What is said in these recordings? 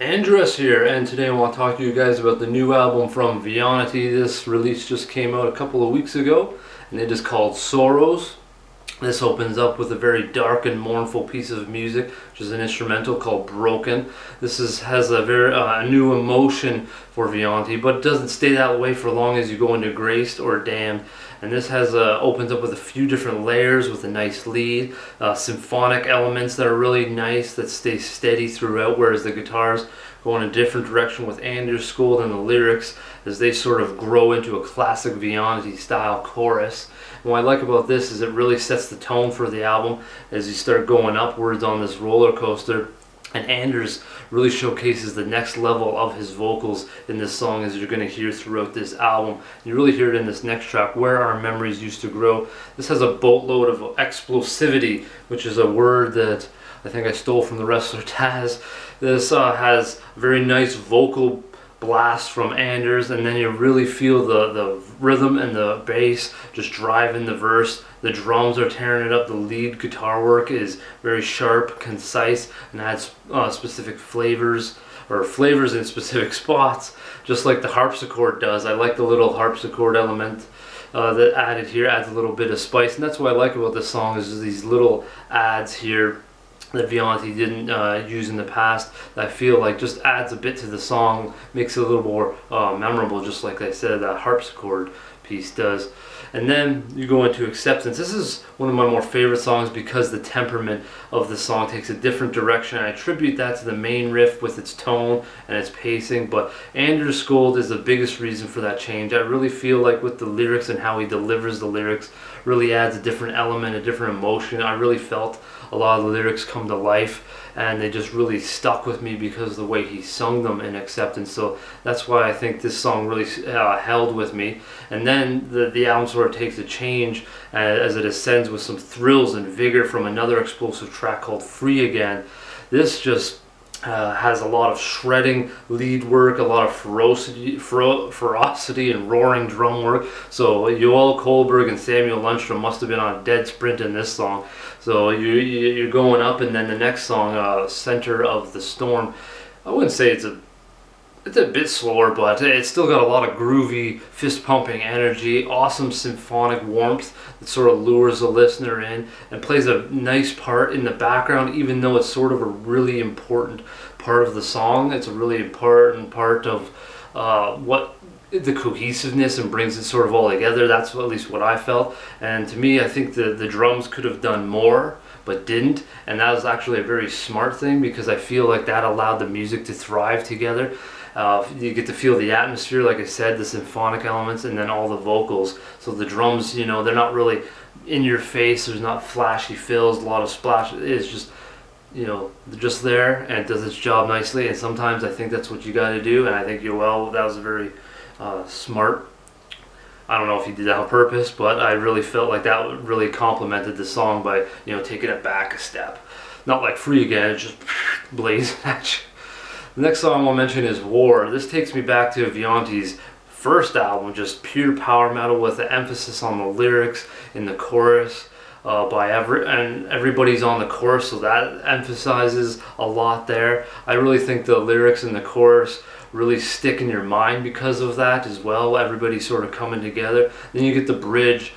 Andres here, and today I want to talk to you guys about the new album from Veonity. This release just came out a couple of weeks ago, and it is called Sorrows. This opens up with a very dark and mournful piece of music, which is an instrumental called Broken. Has a very new emotion for Veonity, but it doesn't stay that way for long as you go into Graced or Damned. And this opens up with a few different layers with a nice lead, symphonic elements that are really nice that stay steady throughout, whereas the guitars go in a different direction with Anders Skold and the lyrics as they sort of grow into a classic Veonity style chorus. And what I like about this is it really sets the tone for the album as you start going upwards on this roller coaster. And Anders really showcases the next level of his vocals in this song, as you're going to hear throughout this album. You really hear it in this next track, Where Our Memories Used to Grow. This has a boatload of explosivity, which is a word that I think I stole from the wrestler Taz. This has very nice vocal blast from Anders, and then you really feel the rhythm and the bass just driving the verse. The drums are tearing it up. The lead guitar work is very sharp, concise, and adds specific flavors in specific spots, just like the harpsichord does. I like the little harpsichord element that added here, adds a little bit of spice, and that's what I like about this song is these little adds here that Veonity didn't use in the past, that I feel like just adds a bit to the song, makes it a little more memorable, just like I said that harpsichord piece does. And then you go into Acceptance. This is one of my more favorite songs because the temperament of the song takes a different direction. I attribute that to the main riff with its tone and its pacing, but Anders Skold is the biggest reason for that change. I really feel like with the lyrics and how he delivers the lyrics really adds a different element, a different emotion. I really felt a lot of the lyrics come to life, and they just really stuck with me because of the way he sung them in Acceptance. So that's why I think this song really held with me. And then the album sort of takes a change as it ascends with some thrills and vigor from another explosive track called Free Again. This just has a lot of shredding lead work, a lot of ferocity and roaring drum work. So Joel Kohlberg and Samuel Lundstrom must have been on a dead sprint in this song. So you're going up, and then the next song, Center of the Storm, I wouldn't say it's a bit slower, but it's still got a lot of groovy, fist-pumping energy, awesome symphonic warmth that sort of lures the listener in and plays a nice part in the background, even though it's sort of a really important part of the song. It's a really important part of what the cohesiveness and brings it sort of all together. That's at least what I felt. And to me, I think the drums could have done more, but didn't, and that was actually a very smart thing because I feel like that allowed the music to thrive together. You get to feel the atmosphere, like I said, the symphonic elements, and then all the vocals. So the drums, they're not really in your face. There's not flashy fills, a lot of splash. It's just, they're just there, and it does its job nicely. And sometimes I think that's what you got to do, and I think that was a very smart. I don't know if he did that on purpose, but I really felt like that really complemented the song by taking it back a step. Not like Free Again, it just blazing at you. The next song I'll mention is War. This takes me back to Veonity's first album, just pure power metal with the emphasis on the lyrics in the chorus. And everybody's on the chorus, so that emphasizes a lot there. I really think the lyrics in the chorus really stick in your mind because of that as well. Everybody's sort of coming together. Then you get the bridge,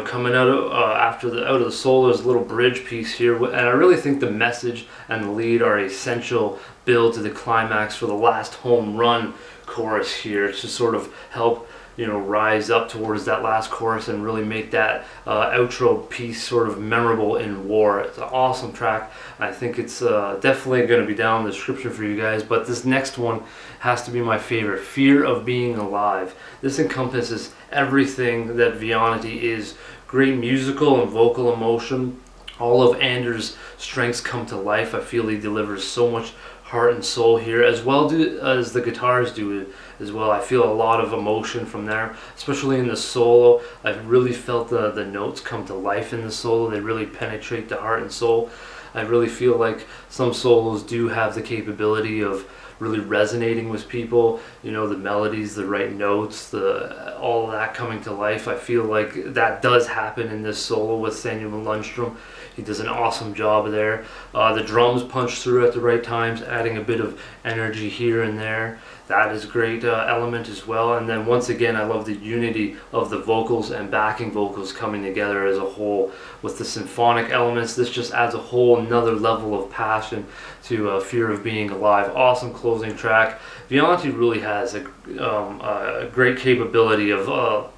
coming out of out of the soul. There's a little bridge piece here, and I really think the message and the lead are essential build to the climax for the last home run chorus here to sort of help rise up towards that last chorus and really make that outro piece sort of memorable in War. It's an awesome track. I think it's definitely going to be down in the description for you guys, but this next one has to be my favorite, Fear of Being Alive. This encompasses everything that Veonity is. Great musical and vocal emotion. All of Anders' strengths come to life. I feel he delivers so much heart and soul here, as well as the guitars do it as well. I feel a lot of emotion from there, especially in the solo. I've really felt the notes come to life in the solo. They really penetrate the heart and soul. I really feel like some solos do have the capability of really resonating with people. You know, the melodies, the right notes, the all of that coming to life. I feel like that does happen in this solo with Samuel Lundstrom. He does an awesome job there. The drums punch through at the right times, adding a bit of energy here and there. That is a great element as well. And then once again, I love the unity of the vocals and backing vocals coming together as a whole. With the symphonic elements, this just adds a whole another level of passion to Fear of Being Alive. Awesome closing track. Veonity really has a great capability of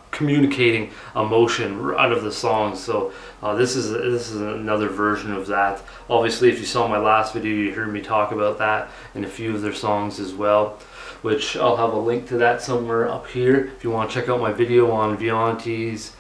communicating emotion out of the songs. So this is another version of that. Obviously, if you saw my last video, you heard me talk about that in a few of their songs as well, which I'll have a link to that somewhere up here if you want to check out my video on Veonity's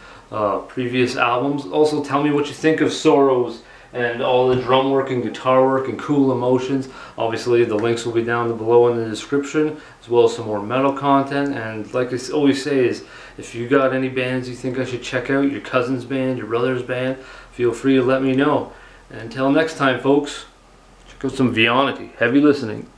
previous albums. Also, tell me what you think of Sorrows and all the drum work and guitar work and Cool Emotions. Obviously, the links will be down below in the description, as well as some more metal content. And like I always say, is if you got any bands you think I should check out, your cousin's band, your brother's band, feel free to let me know. And until next time, folks, check out some Veonity. Heavy listening.